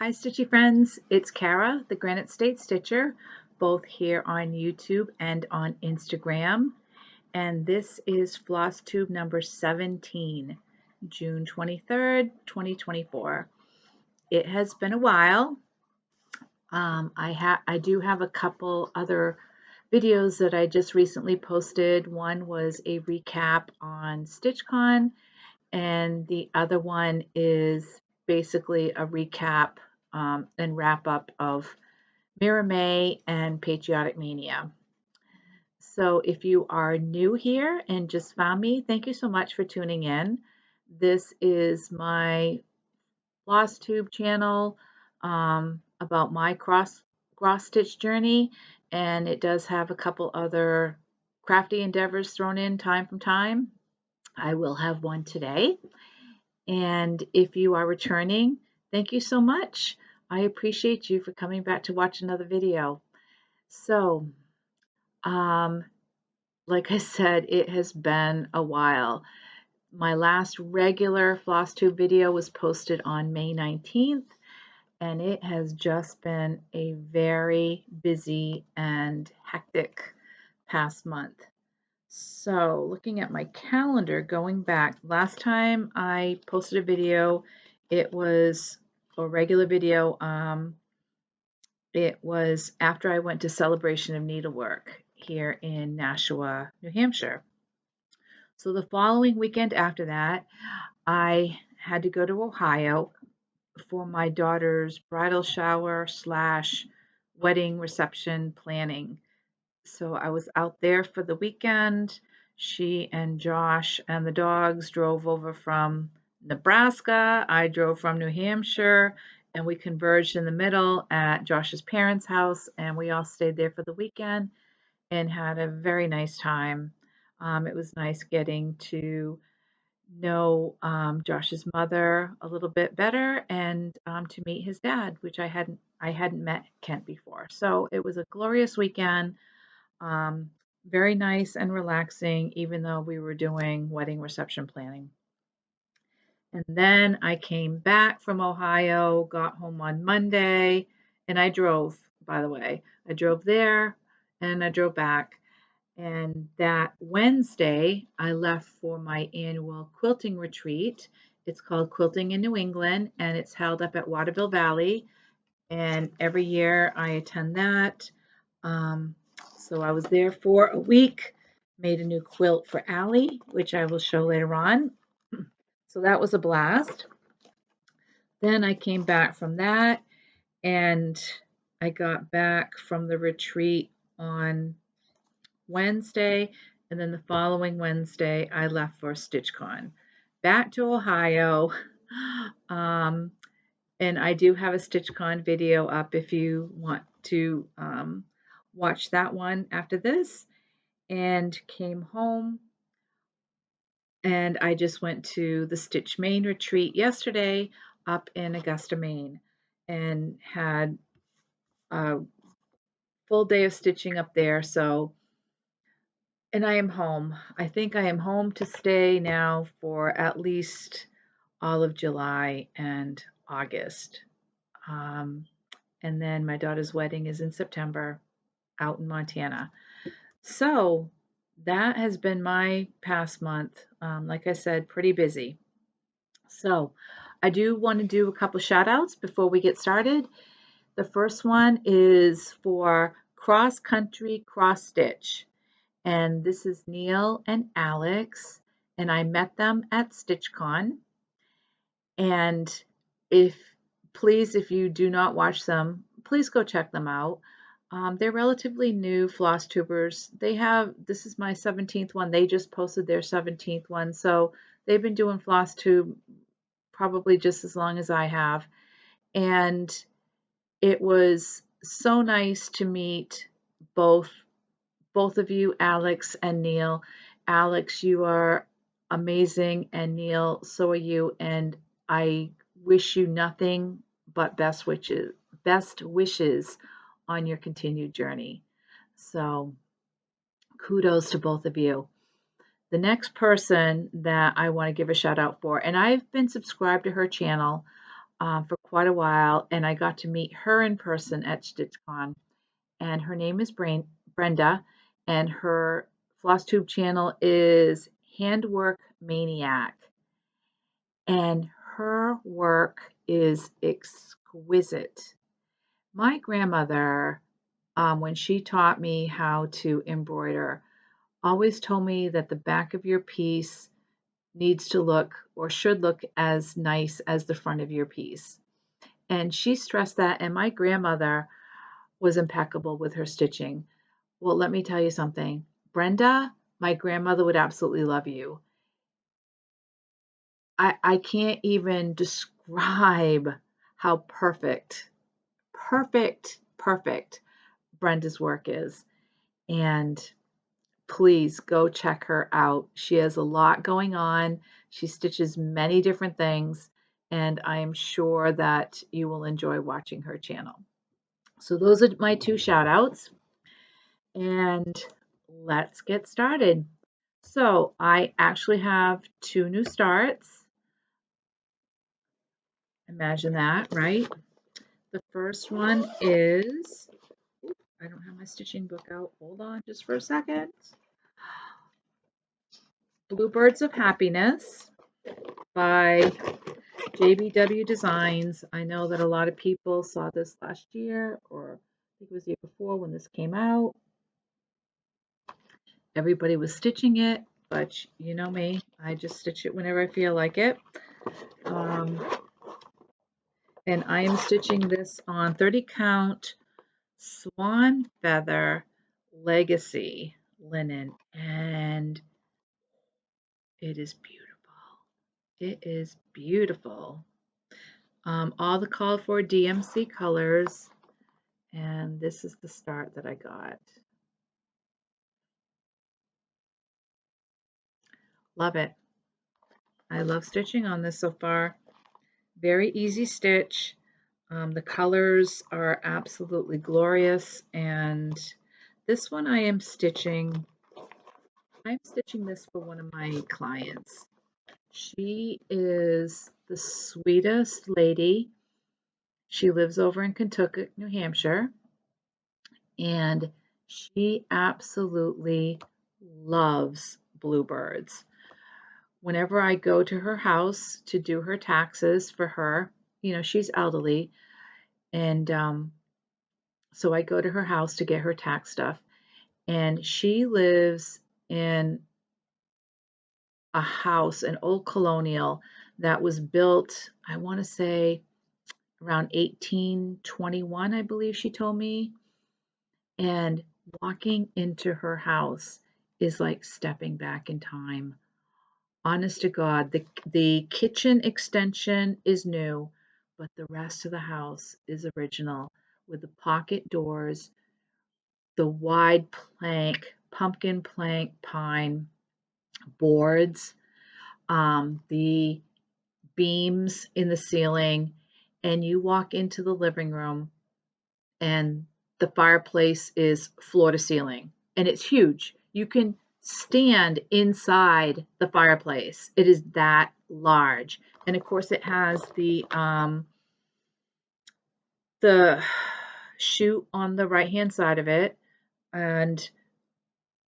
Hi Stitchy friends, it's Kara, the Granite State Stitcher, both here on YouTube and on Instagram. And this is FlossTube number 17, June 23rd, 2024. It has been a while. I do have a couple other videos that I just recently posted. One was a recap on StitchCon, and the other one is basically a recap and wrap up of Mira May and Patriotic Mania. So if you are new here and just found me, thank you so much for tuning in. This is my FlossTube channel about my cross stitch journey, and it does have a couple other crafty endeavors thrown in time from time. I will have one today. And if you are returning, thank you so much. I appreciate you for coming back to watch another video. So, like I said, it has been a while. My last regular FlossTube video was posted on May 19th, and it has just been a very busy and hectic past month. So looking at my calendar, going back, last time I posted a video, it was a regular video. It was after I went to Celebration of Needlework here in Nashua, New Hampshire. So the following weekend after that, I had to go to Ohio for my daughter's bridal shower / wedding reception planning. So I was out there for the weekend. She and Josh and the dogs drove over from Nebraska. I drove from New Hampshire, and we converged in the middle at Josh's parents' house, and we all stayed there for the weekend and had a very nice time. It was nice getting to know Josh's mother a little bit better and to meet his dad, which I hadn't met Kent before. So it was a glorious weekend. Very nice and relaxing, even though we were doing wedding reception planning. And then I came back from Ohio, got home on Monday, and I drove, by the way. I drove there and I drove back. And that Wednesday, I left for my annual quilting retreat. It's called Quilting in New England, and it's held up at Waterville Valley. And every year I attend that. So I was there for a week, made a new quilt for Allie, which I will show later on. So that was a blast. Then I came back from that, and I got back from the retreat on Wednesday, and then the following Wednesday I left for StitchCon. Back to Ohio, and I do have a StitchCon video up if you want to watch that one after this. And came home, and I just went to the Stitch Maine retreat yesterday up in Augusta, Maine, and had a full day of stitching up there. So, and I am home. I think I am home to stay now for at least all of July and August. And then my daughter's wedding is in September out in Montana. So that has been my past month. Like I said, pretty busy. So I do want to do a couple shout outs before we get started. The first one is for Cross Country Cross Stitch. And this is Neil and Alex. And I met them at StitchCon. And if you do not watch them, please go check them out. They're relatively new FlossTubers. This is my 17th one. They just posted their 17th one. So they've been doing FlossTube probably just as long as I have. And it was so nice to meet both of you, Alex and Neil. Alex, you are amazing, and Neil, so are you. And I wish you nothing but best wishes on your continued journey. So kudos to both of you. The next person that I want to give a shout out for, and I've been subscribed to her channel for quite a while, and I got to meet her in person at StitchCon. And her name is Brenda, and her FlossTube channel is Handwork Maniac. And her work is exquisite. My grandmother, when she taught me how to embroider, always told me that the back of your piece needs to look or should look as nice as the front of your piece. And she stressed that, and my grandmother was impeccable with her stitching. Well, let me tell you something. Brenda, my grandmother would absolutely love you. I can't even describe how perfect Brenda's work is. And please go check her out. She has a lot going on. She stitches many different things, and I am sure that you will enjoy watching her channel. So those are my two shout outs, and let's get started. So I actually have two new starts. Imagine that, right? The first one is, I don't have my stitching book out. Hold on just for a second. Bluebirds of Happiness by JBW Designs. I know that a lot of people saw this last year, or I think it was the year before when this came out. Everybody was stitching it, but you know me, I just stitch it whenever I feel like it. And I am stitching this on 30 count Swan Feather Legacy linen, and it is beautiful. It is beautiful. All the called for DMC colors, and this is the start that I got. Love it. I love stitching on this so far. Very easy stitch. The colors are absolutely glorious, and this one I'm stitching this for one of my clients. She is the sweetest lady. She lives over in Kentucky, New Hampshire, and she absolutely loves bluebirds. Whenever I go to her house to do her taxes for her, you know, she's elderly, and so I go to her house to get her tax stuff, and she lives in a house, an old colonial that was built, I want to say, around 1821, I believe she told me. And walking into her house is like stepping back in time. Honest to God, the kitchen extension is new, but the rest of the house is original with the pocket doors, the wide plank, pumpkin plank pine boards, the beams in the ceiling, and you walk into the living room and the fireplace is floor to ceiling, and it's huge. You can stand inside the fireplace. It is that large. And of course it has the chute on the right hand side of it, and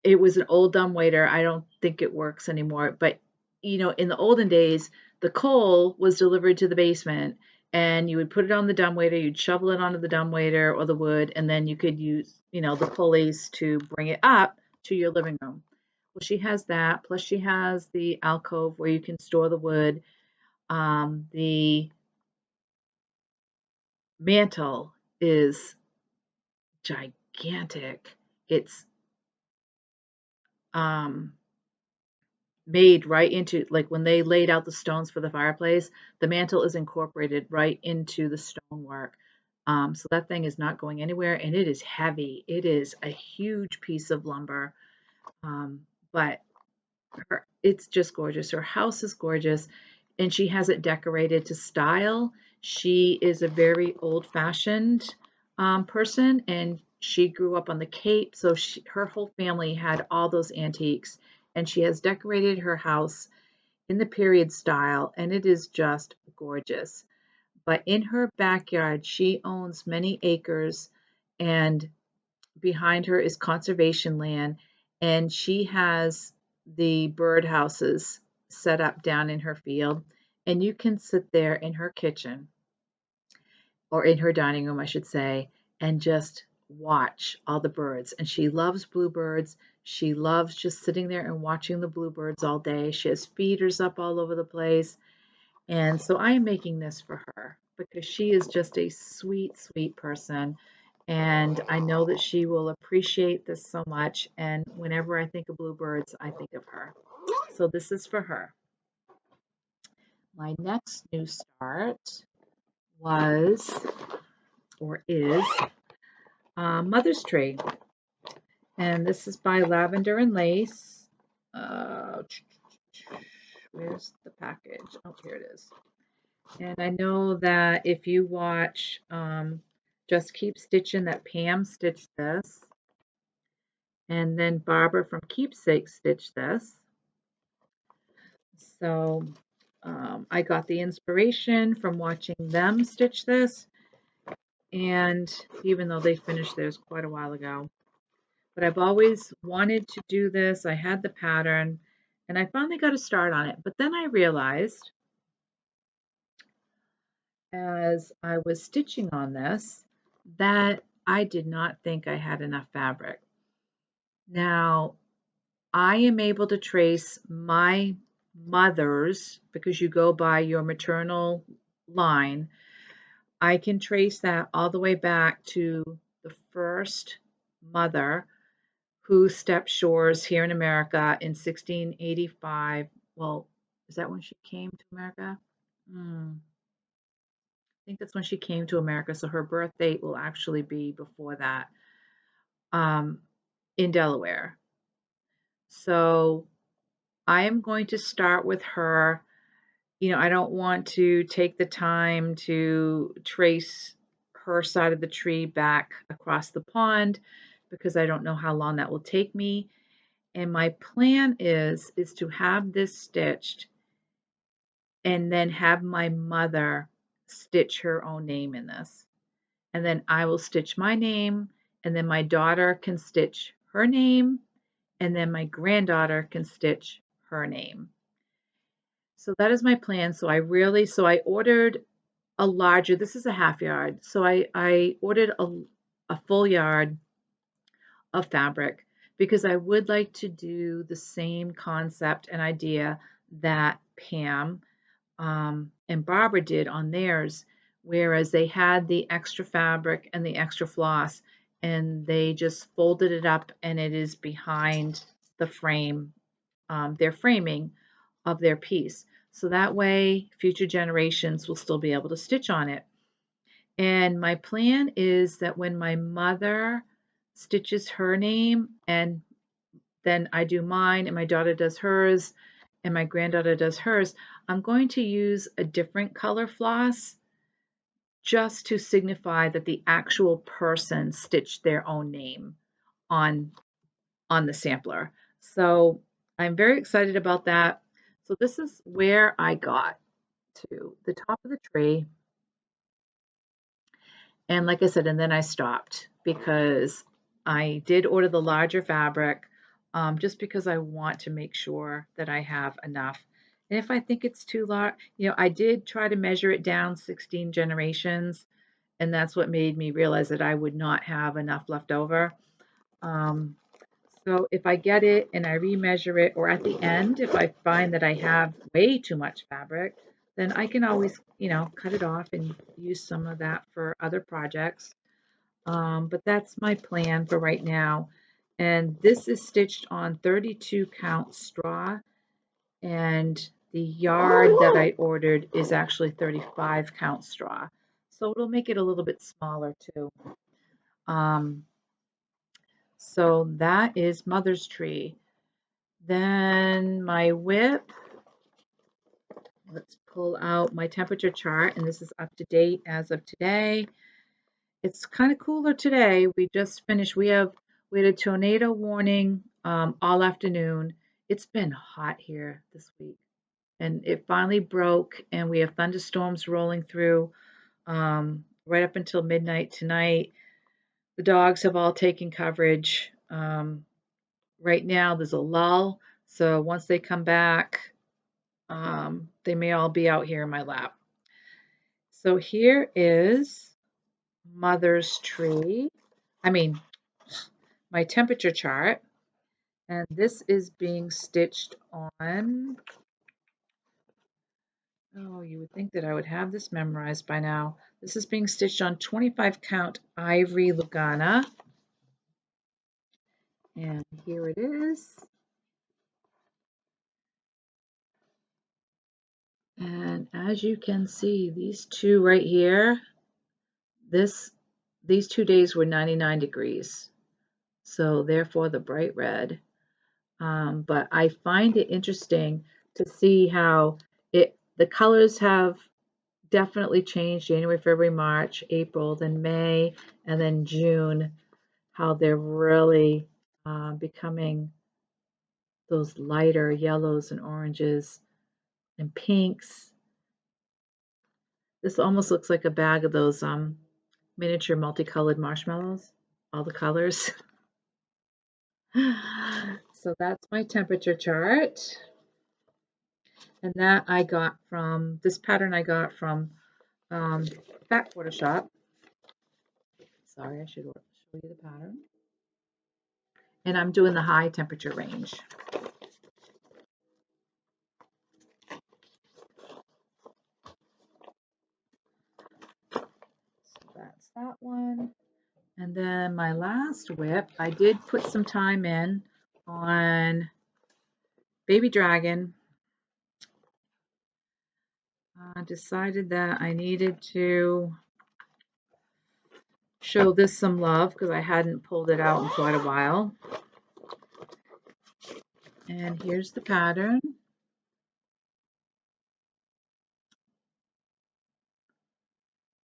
it was an old dumbwaiter. I don't think it works anymore, but you know, in the olden days, the coal was delivered to the basement, and you would put it on the dumbwaiter, you'd shovel it onto the dumbwaiter or the wood, and then you could use, you know, the pulleys to bring it up to your living room. Well, she has that, plus she has the alcove where you can store the wood. The mantle is gigantic. It's um, made right into, like when they laid out the stones for the fireplace, the mantle is incorporated right into the stonework. So that thing is not going anywhere, and it is heavy. It is a huge piece of lumber, but it's just gorgeous. Her house is gorgeous, and she has it decorated to style. She is a very old-fashioned person, and she grew up on the Cape, so her whole family had all those antiques, and she has decorated her house in the period style, and it is just gorgeous. But in her backyard, she owns many acres, and behind her is conservation land, and she has the birdhouses set up down in her field. And you can sit there in her kitchen, or in her dining room, I should say, and just watch all the birds. And she loves bluebirds. She loves just sitting there and watching the bluebirds all day. She has feeders up all over the place. And so I am making this for her because she is just a sweet, sweet person. And I know that she will appreciate this so much. And whenever I think of bluebirds, I think of her. So this is for her. My next new start was, or is, Mother's Tree. And this is by Lavender and Lace. Where's the package? Oh, here it is. And I know that if you watch Just Keep Stitching, that Pam stitched this. And then Barbara from Keepsake stitched this. So I got the inspiration from watching them stitch this. And even though they finished theirs quite a while ago. But I've always wanted to do this. I had the pattern and I finally got a start on it. But then I realized as I was stitching on this that I did not think I had enough fabric. Now, I am able to trace my mother's, because you go by your maternal line, I can trace that all the way back to the first mother who stepped shores here in America in 1685. Well, is that when she came to America? I think that's when she came to America. So her birth date will actually be before that, in Delaware. So I am going to start with her. I don't want to take the time to trace her side of the tree back across the pond because I don't know how long that will take me. And my plan is to have this stitched and then have my mother stitch her own name in this. And then I will stitch my name, and then my daughter can stitch her name, and then my granddaughter can stitch her name. So that is my plan. So I ordered a larger, this is a half yard. So I ordered a full yard of fabric because I would like to do the same concept and idea that Pam and Barbara did on theirs, whereas they had the extra fabric and the extra floss and they just folded it up and it is behind the frame, their framing of their piece. So that way future generations will still be able to stitch on it. And my plan is that when my mother stitches her name and then I do mine and my daughter does hers and my granddaughter does hers, I'm going to use a different color floss just to signify that the actual person stitched their own name on the sampler. So I'm very excited about that. So this is where I got to the top of the tree. And like I said, and then I stopped because I did order the larger fabric just because I want to make sure that I have enough. And if I think it's too large, I did try to measure it down 16 generations, and that's what made me realize that I would not have enough left over. So if I get it and I remeasure it, or at the end, if I find that I have way too much fabric, then I can always, cut it off and use some of that for other projects. But that's my plan for right now. And this is stitched on 32 count straw, and the yard that I ordered is actually 35 count straw. So it'll make it a little bit smaller too. So that is Mother's Tree. Then my whip, let's pull out my temperature chart, and this is up to date as of today. It's kind of cooler today. We just finished. We had a tornado warning all afternoon. It's been hot here this week, and it finally broke, and we have thunderstorms rolling through. right up until midnight tonight. The dogs have all taken coverage. Right now, there's a lull. So once they come back, they may all be out here in my lap. So here is Mother's tree. My temperature chart. And this is being stitched on, oh, you would think that I would have this memorized by now. This is being stitched on 25 count ivory Lugana. And here it is. And as you can see, these two right here, these 2 days were 99 degrees. So therefore the bright red. But I find it interesting to see how the colors have definitely changed: January, February, March, April, then May, and then June, how they're really becoming those lighter yellows and oranges and pinks. This almost looks like a bag of those miniature multicolored marshmallows, all the colors. So that's my temperature chart. And that I got from, this pattern I got from Fat Quarter Shop. Sorry, I should show you the pattern. And I'm doing the high temperature range. So that's that one. And then my last whip, I did put some time in on Baby Dragon. I decided that I needed to show this some love because I hadn't pulled it out in quite a while. And here's the pattern.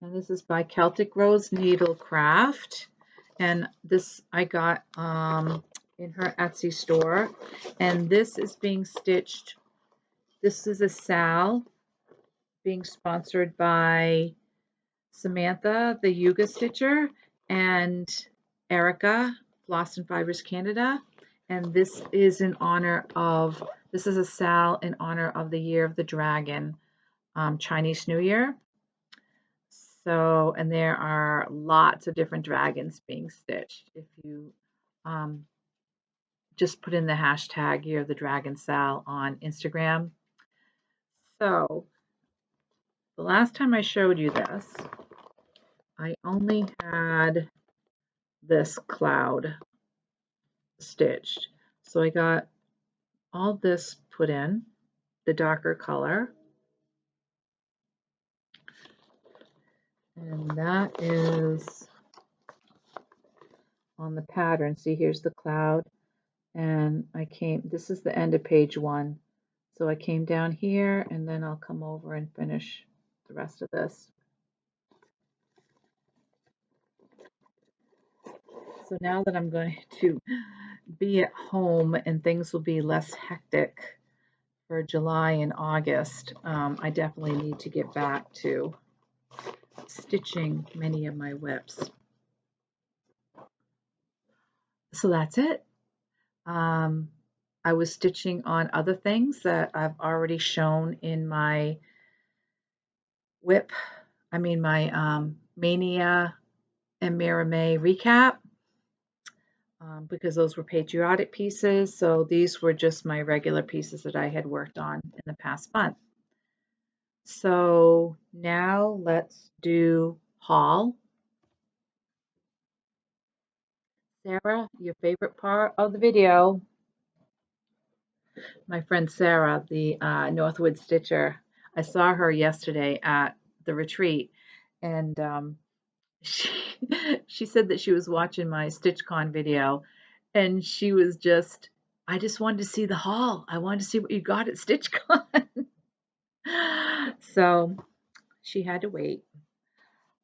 And this is by Celtic Rose Needlecraft. And this I got in her Etsy store. And this is being stitched. This is a Sal being sponsored by Samantha, the Yuga Stitcher, and Erica, Floss and Fibers Canada. And this is in honor of, this is a Sal in honor of the Year of the Dragon, Chinese New Year. So, and there are lots of different dragons being stitched. If you just put in the hashtag Year of the Dragon Sal on Instagram. So, the last time I showed you this, I only had this cloud stitched. So I got all this put in, the darker color. And that is on the pattern. See, here's the cloud. And this is the end of page 1. So I came down here and then I'll come over and finish the rest of this. So now that I'm going to be at home and things will be less hectic for July and August, I definitely need to get back to stitching many of my whips. So that's it. I was stitching on other things that I've already shown in my whip, my Mania and Miramay recap, because those were patriotic pieces. So these were just my regular pieces that I had worked on in the past month. So now let's do haul. Sarah, your favorite part of the video. My friend Sarah, the Northwood Stitcher. I saw her yesterday at the retreat, and she, she said that she was watching my StitchCon video, and she was just, I just wanted to see the haul. I wanted to see what you got at StitchCon. So she had to wait.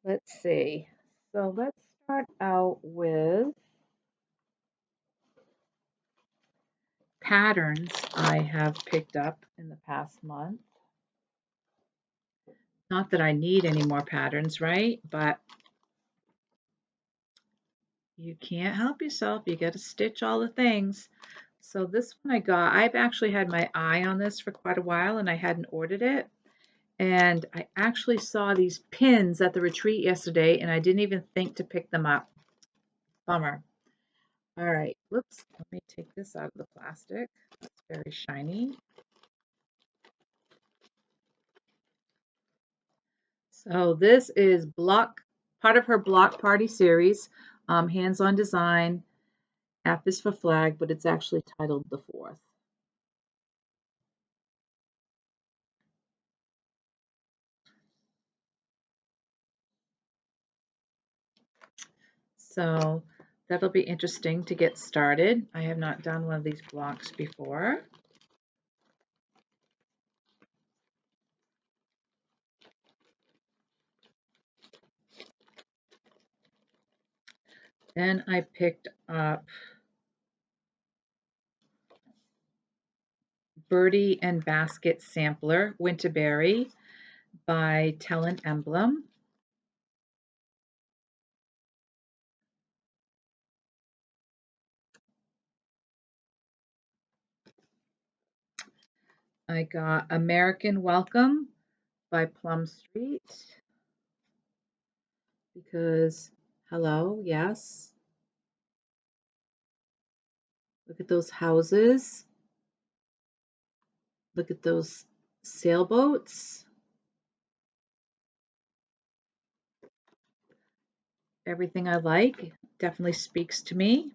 Let's see. So let's start out with patterns I have picked up in the past month. Not that I need any more patterns, right? But you can't help yourself. You got to stitch all the things. So this one I got, I've actually had my eye on this for quite a while and I hadn't ordered it. And I actually saw these pins at the retreat yesterday and I didn't even think to pick them up. Bummer. All right, whoops, let me take this out of the plastic. It's very shiny. So this is part of her block party series, hands-on design. F is for flag, but it's actually titled The Fourth. So that'll be interesting to get started. I have not done one of these blocks before. Then I picked up Birdie and Basket Sampler, Winterberry by Talent Emblem. I got American Welcome by Plum Street because, hello, yes. Look at those houses. Look at those sailboats. Everything I like definitely speaks to me.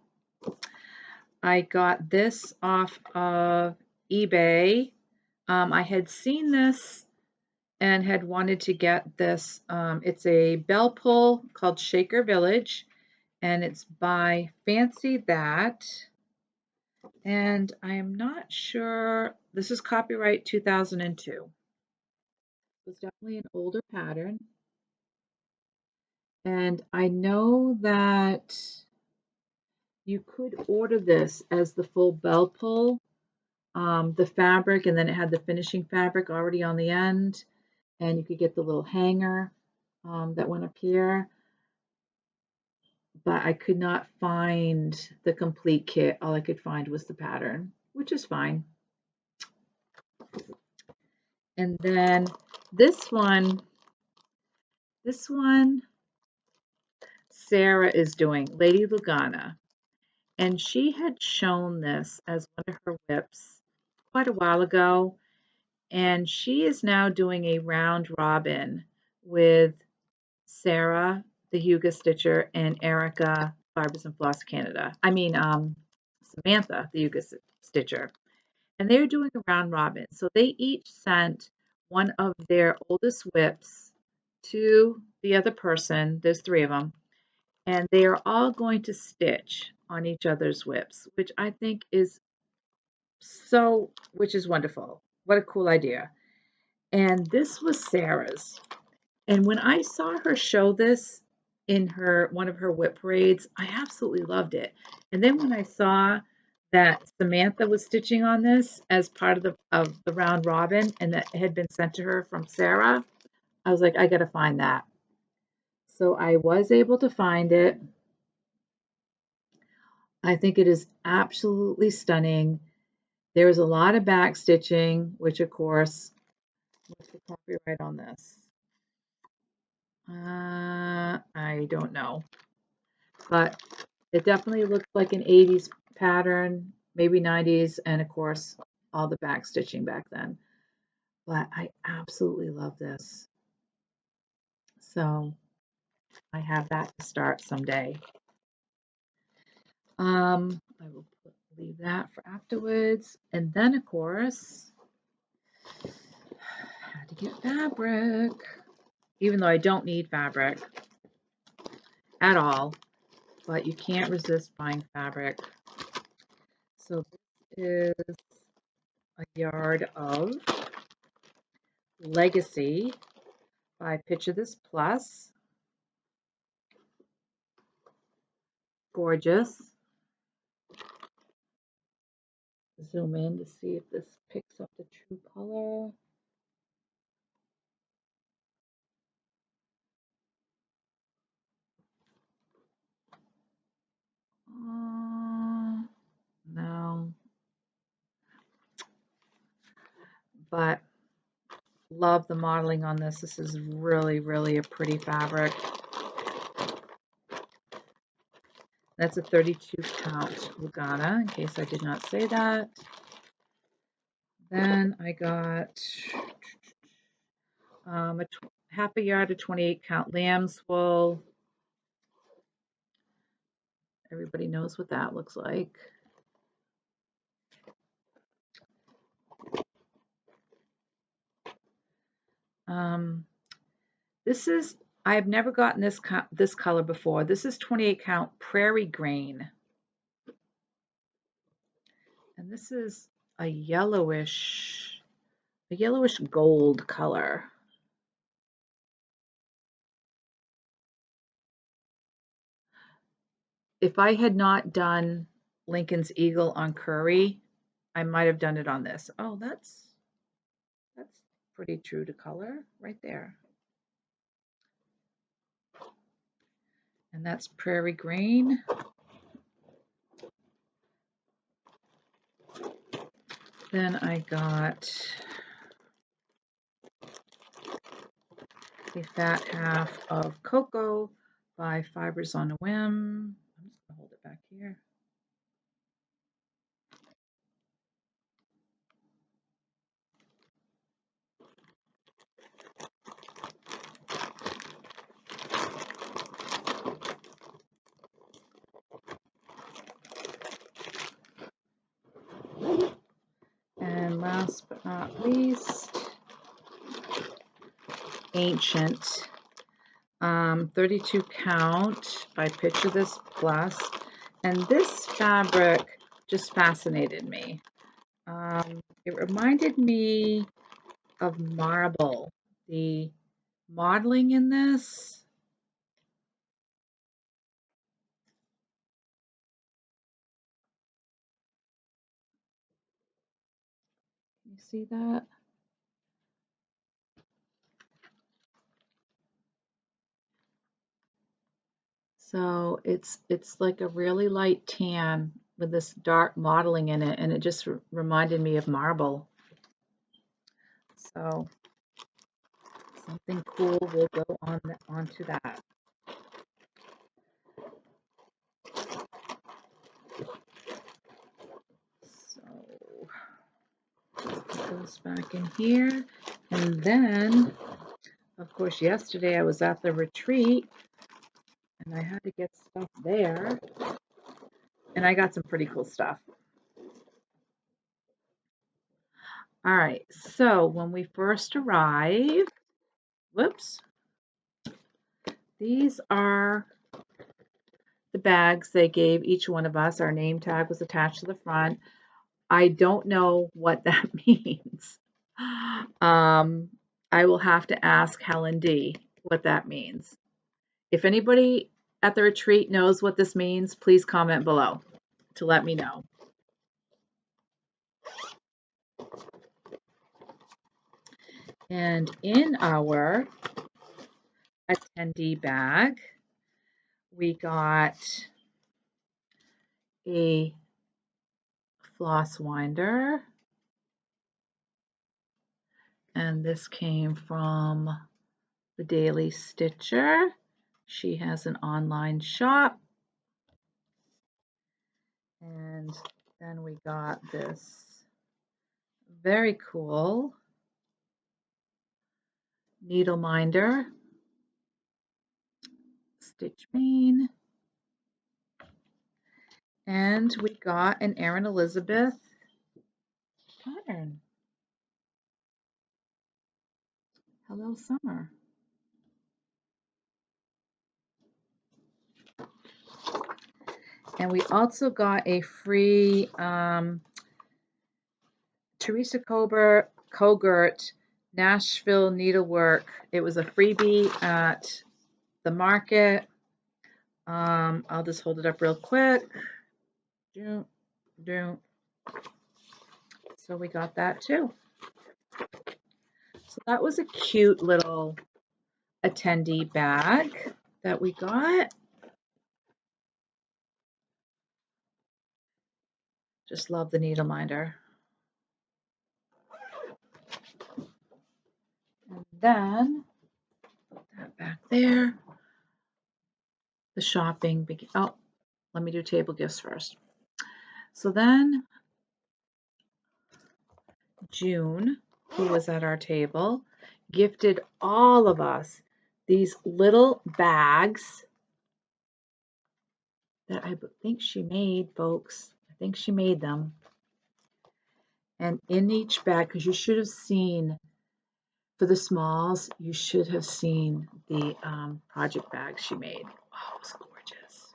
I got this off of eBay. I had seen this and had wanted to get this. It's a bell pull called Shaker Village, and it's by Fancy That. And I am not sure, this is copyright 2002. It's definitely an older pattern. And I know that you could order this as the full bell pull, the fabric, and then it had the finishing fabric already on the end. And you could get the little hanger that went up here. But I could not find the complete kit. All I could find was the pattern, which is fine. And then this one, Sarah is doing, Lady Lugana. And she had shown this as one of her whips quite a while ago. And she is now doing a round robin with Sarah, the Huga Stitcher, and Erica, Fibers and Floss Canada. Samantha, the Huga Stitcher. And they're doing a round robin. So they each sent one of their oldest whips to the other person. There's 3 of them. And they are all going to stitch on each other's whips, which I think is which is wonderful. What a cool idea. And this was Sarah's. And when I saw her show this in one of her whip parades, I absolutely loved it. And then when I saw that Samantha was stitching on this as part of the round robin and that had been sent to her from Sarah, I was like, I got to find that. So I was able to find it. I think it is absolutely stunning. There is a lot of back stitching, which of course, what's the copyright on this? I don't know, but it definitely looks like an 80s pattern, maybe 90s, and of course, all the back stitching back then. But I absolutely love this. So I have that to start someday. I will leave that for afterwards. And then, of course, I had to get fabric, even though I don't need fabric at all, but you can't resist buying fabric. So this is a yard of Legacy by Picture This Plus. Gorgeous. Zoom in to see if this picks up the true color. but love the modeling on this. This is really, really a pretty fabric. That's a 32 count Lugana, in case I did not say that. Then I got half a yard of 28 count lamb's wool. Everybody knows what that looks like. This is, I've never gotten this color before. This is 28 count prairie grain. And this is a yellowish gold color. If I had not done Lincoln's Eagle on Curry, I might have done it on this. Oh, that's pretty true to color right there. And that's prairie grain. Then I got a fat half of cocoa by Fibers on a Whim. I'm just gonna hold it back here. And last but not least, Ancient, 32 count by Picture This Plus. And this fabric just fascinated me. It reminded me of marble. The modeling in this, can you see that? So it's like a really light tan with this dark modeling in it, and it just reminded me of marble. So something cool will go onto that. So it goes back in here, and then, of course, yesterday I was at the retreat, and I had to get stuff there, and I got some pretty cool stuff. All right, so when we first arrived, whoops, these are the bags they gave each one of us. Our name tag was attached to the front. I don't know what that means. I will have to ask Helen D what that means. If anybody at the retreat knows what this means, please comment below to let me know. And in our attendee bag, we got a floss winder, and this came from the Daily Stitcher. She has an online shop. And then we got this very cool needle minder, stitch main, and we got an Erin Elizabeth pattern. Hello, Summer. And we also got a free Teresa Kogert Nashville needlework. It was a freebie at the market. I'll just hold it up real quick. So we got that too. So that was a cute little attendee bag that we got. Just love the needle minder. then, put that back there. The shopping began. Oh, let me do table gifts first. So then June, who was at our table, gifted all of us these little bags that I think she made, folks. I think she made them. And in each bag, because you should have seen, for the smalls, you should have seen the project bag she made. Oh, it was gorgeous.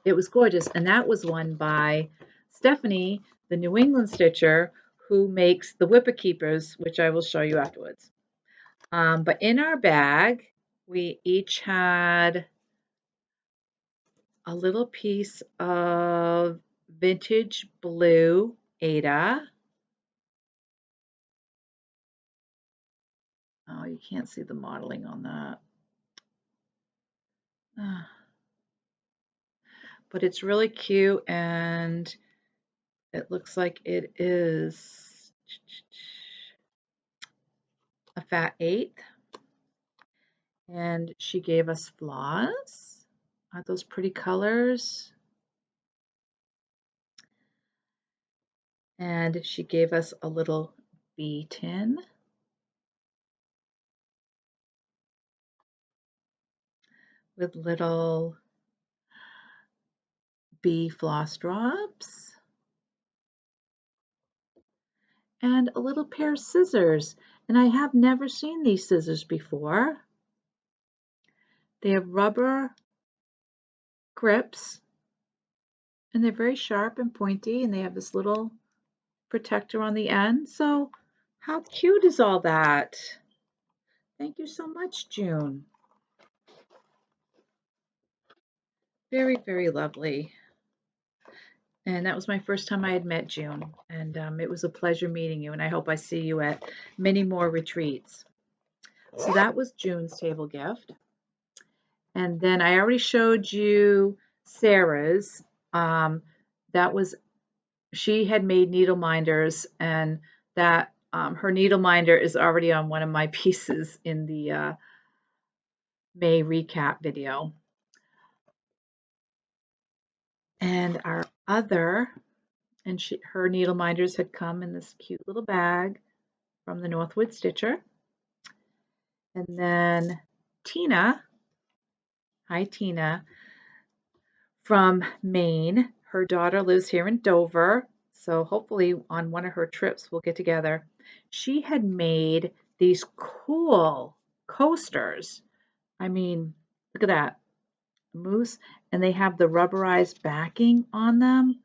It was gorgeous. And that was one by Stephanie, the New England stitcher, who makes the Whipper Keepers, which I will show you afterwards. But in our bag, we each had a little piece of vintage blue Aida. Oh, you can't see the modeling on that. But it's really cute, and it looks like it is a fat 8th. And she gave us floss. Aren't those pretty colors? And she gave us a little bee tin with little bee floss drops and a little pair of scissors. And I have never seen these scissors before. They have rubber grips and they're very sharp and pointy, and they have this little protector on the end. So how cute is all that? Thank you so much, June. Very, very lovely. And that was my first time I had met June, and it was a pleasure meeting you, and I hope I see you at many more retreats. So that was June's table gift. And then I already showed you Sarah's. That was, she had made needle minders, and that her needle minder is already on one of my pieces in the May recap video. And our other, and her needle minders had come in this cute little bag from the Northwood Stitcher. And then Tina, hi Tina, from Maine. Her daughter lives here in Dover, so hopefully on one of her trips we'll get together. She had made these cool coasters. I mean, look at that, moose, and they have the rubberized backing on them.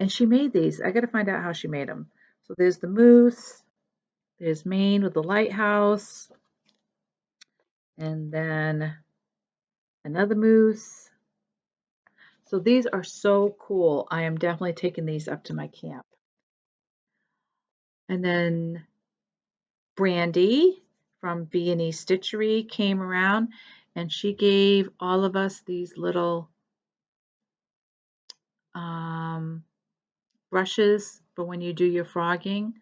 And she made these. I got to find out how she made them. So there's the moose, there's Maine with the lighthouse, and then another moose. So these are so cool. I am definitely taking these up to my camp. And then Brandy from B&E Stitchery came around, and she gave all of us these little brushes for when you do your frogging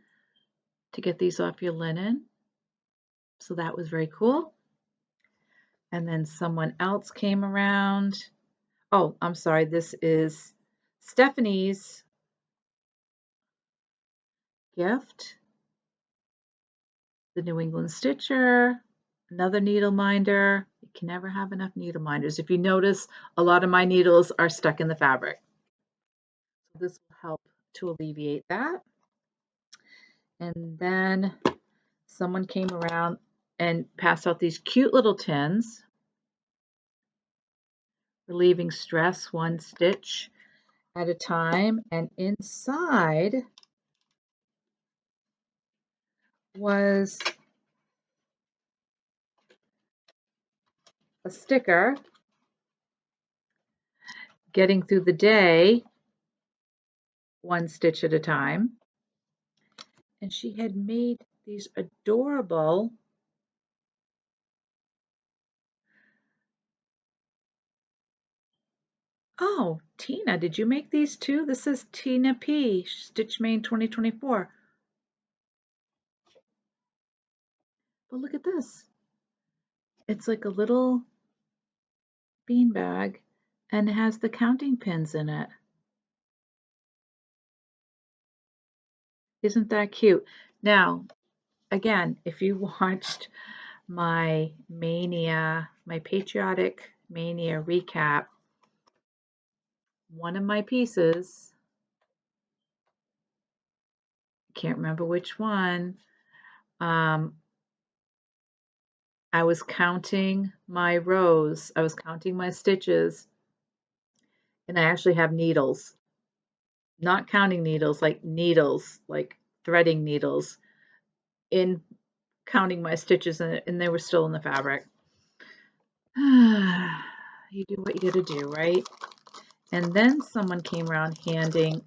to get these off your linen. So that was very cool. And then someone else came around. Oh, I'm sorry, this is Stephanie's gift. The New England Stitcher, another needle minder. You can never have enough needle minders. If you notice, a lot of my needles are stuck in the fabric. So this will help to alleviate that. And then someone came around and passed out these cute little tins, relieving stress one stitch at a time. And inside was a sticker, getting through the day one stitch at a time. And she had made these adorable Oh, Tina, did you make these too? This is Tina P, Stitch Maine 2024. But look at this. It's like a little bean bag and it has the counting pins in it. Isn't that cute? Now, again, if you watched my patriotic mania recap, one of my pieces, can't remember which one, I was counting my rows, I was counting my stitches, and I actually have needles. Not counting needles, like threading needles, in counting my stitches, and they were still in the fabric. You do what you gotta do, right? And then someone came around handing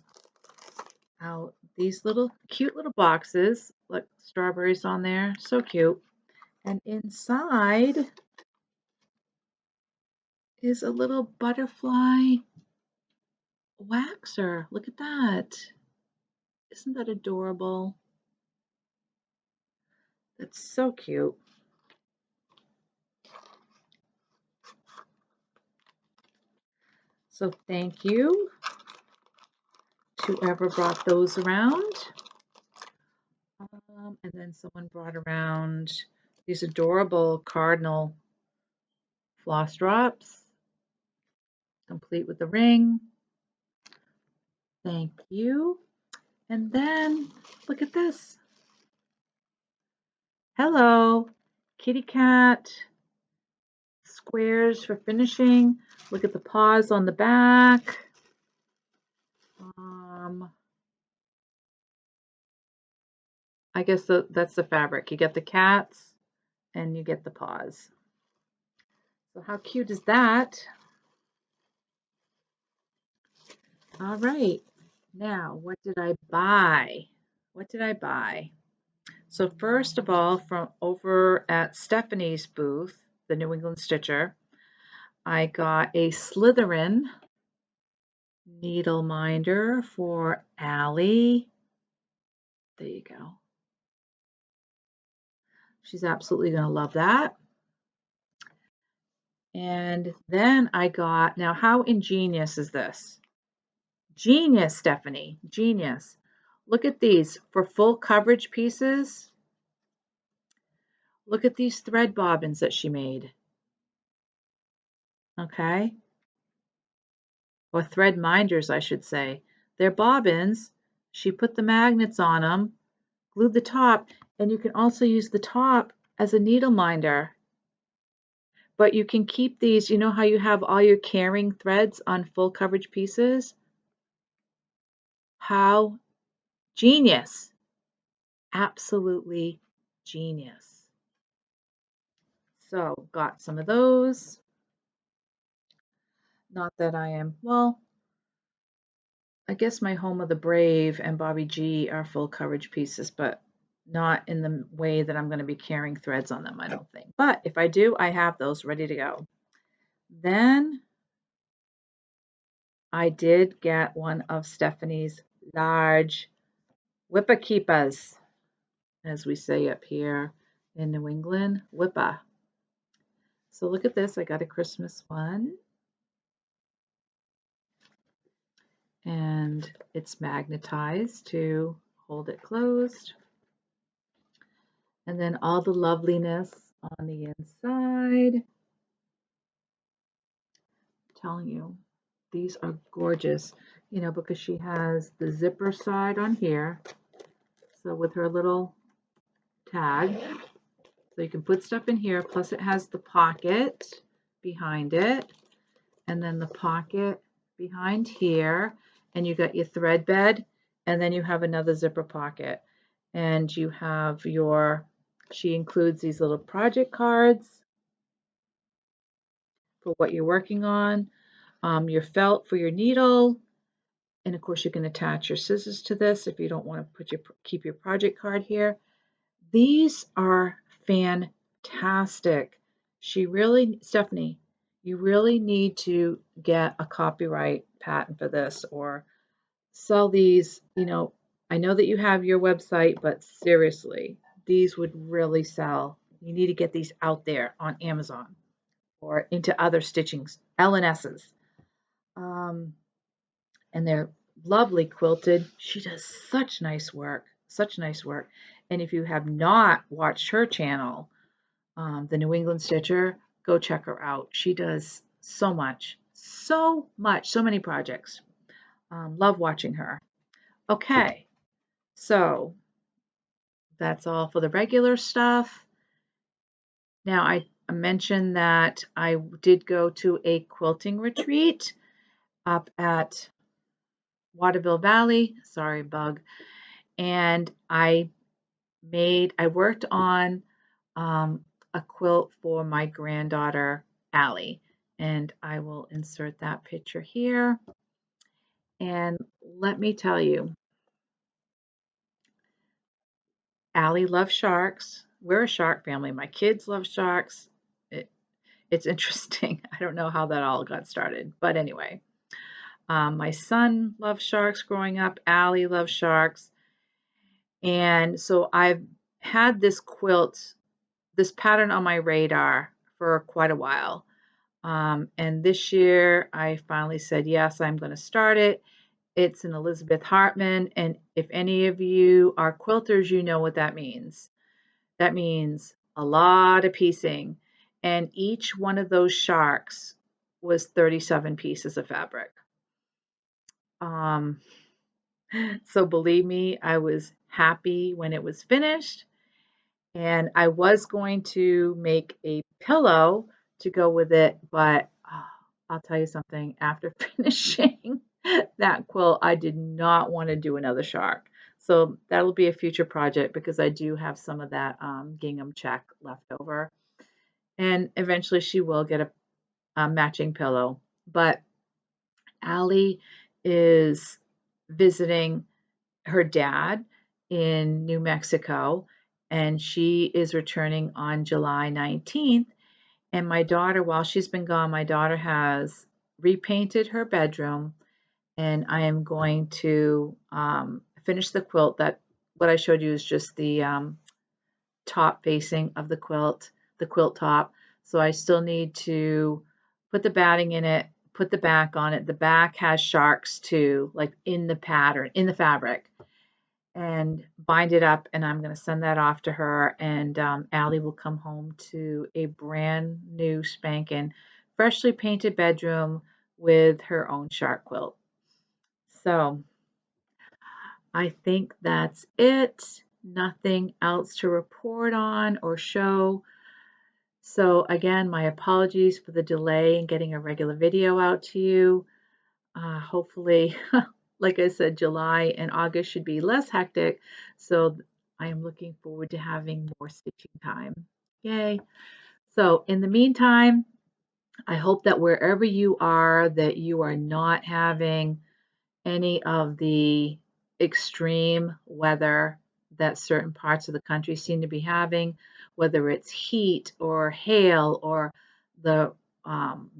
out these little cute little boxes. Look, strawberries on there, so cute. And inside is a little butterfly waxer. Look at that. Isn't that adorable? That's so cute. So thank you to whoever brought those around. And then someone brought around these adorable cardinal floss drops, complete with the ring. Thank you. And then look at this. Hello, kitty cat squares for finishing. Look at the paws on the back. I guess that's the fabric. You get the cats and you get the paws. So how cute is that? All right. Now, what did I buy? What did I buy? So first of all, from over at Stephanie's booth, the New England Stitcher, I got a Slytherin needle minder for Allie. There you go. She's absolutely going to love that. And then I got, now how ingenious is this? Genius, Stephanie, genius. Look at these for full coverage pieces. Look at these thread bobbins that she made. Okay. Or thread minders, I should say. They're bobbins. She put the magnets on them, glued the top, and you can also use the top as a needle minder. But you can keep these, you know how you have all your carrying threads on full coverage pieces? How genius. Absolutely genius. So got some of those. Not that I am, well, I guess my Home of the Brave and Bobby G are full coverage pieces, but not in the way that I'm going to be carrying threads on them, I don't think. But if I do, I have those ready to go. Then I did get one of Stephanie's large Whippa Keepas, as we say up here in New England, Whippa. So look at this, I got a Christmas one. And it's magnetized to hold it closed. And then all the loveliness on the inside. I'm telling you, these are gorgeous, you know, because she has the zipper side on here. So with her little tag, so you can put stuff in here, plus it has the pocket behind it, and then the pocket behind here, and you got your thread bed, and then you have another zipper pocket. And you have your, she includes these little project cards for what you're working on, your felt for your needle, and of course you can attach your scissors to this if you don't want to keep your project card here. These are fantastic. Stephanie, you really need to get a copyright patent for this or sell these. You know, I know that you have your website, but seriously, these would really sell. You need to get these out there on Amazon or into other stitchings, L&S's. Um, and they're lovely quilted. She does such nice work, such nice work. And if you have not watched her channel, the New England Stitcher, go check her out. She does so much, so much, so many projects. Love watching her. Okay, so that's all for the regular stuff. Now, I mentioned that I did go to a quilting retreat up at Waterville Valley. Sorry, bug. And I worked on a quilt for my granddaughter, Allie. And I will insert that picture here. And let me tell you, Allie loves sharks. We're a shark family. My kids love sharks. It's interesting. I don't know how that all got started. But anyway, my son loved sharks growing up. Allie loves sharks. And so I've had this quilt, this pattern on my radar for quite a while. And this year I finally said, yes, I'm going to start it. It's an Elizabeth Hartman. And if any of you are quilters, you know what that means. That means a lot of piecing. And each one of those sharks was 37 pieces of fabric. Um, so believe me, I was happy when it was finished. And I was going to make a pillow to go with it, but I'll tell you something, after finishing that quilt, I did not want to do another shark. So that'll be a future project because I do have some of that gingham check left over. And eventually she will get a matching pillow. But Allie is visiting her dad in New Mexico, and she is returning on July 19th. And my daughter, while she's been gone, my daughter has repainted her bedroom, and I am going to finish the quilt. That what I showed you is just the top facing of the quilt top. So I still need to put the batting in it, put the back on it. The back has sharks too, like in the pattern, in the fabric, and bind it up. And I'm going to send that off to her. And Allie will come home to a brand new spanking, freshly painted bedroom with her own shark quilt. So I think that's it. Nothing else to report on or show. So again, my apologies for the delay in getting a regular video out to you. Hopefully, like I said, July and August should be less hectic. So I am looking forward to having more stitching time. Yay. So in the meantime, I hope that wherever you are, that you are not having any of the extreme weather that certain parts of the country seem to be having, whether it's heat or hail or the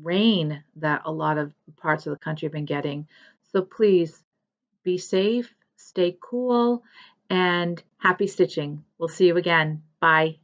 rain that a lot of parts of the country have been getting. So please be safe, stay cool, and happy stitching. We'll see you again. Bye.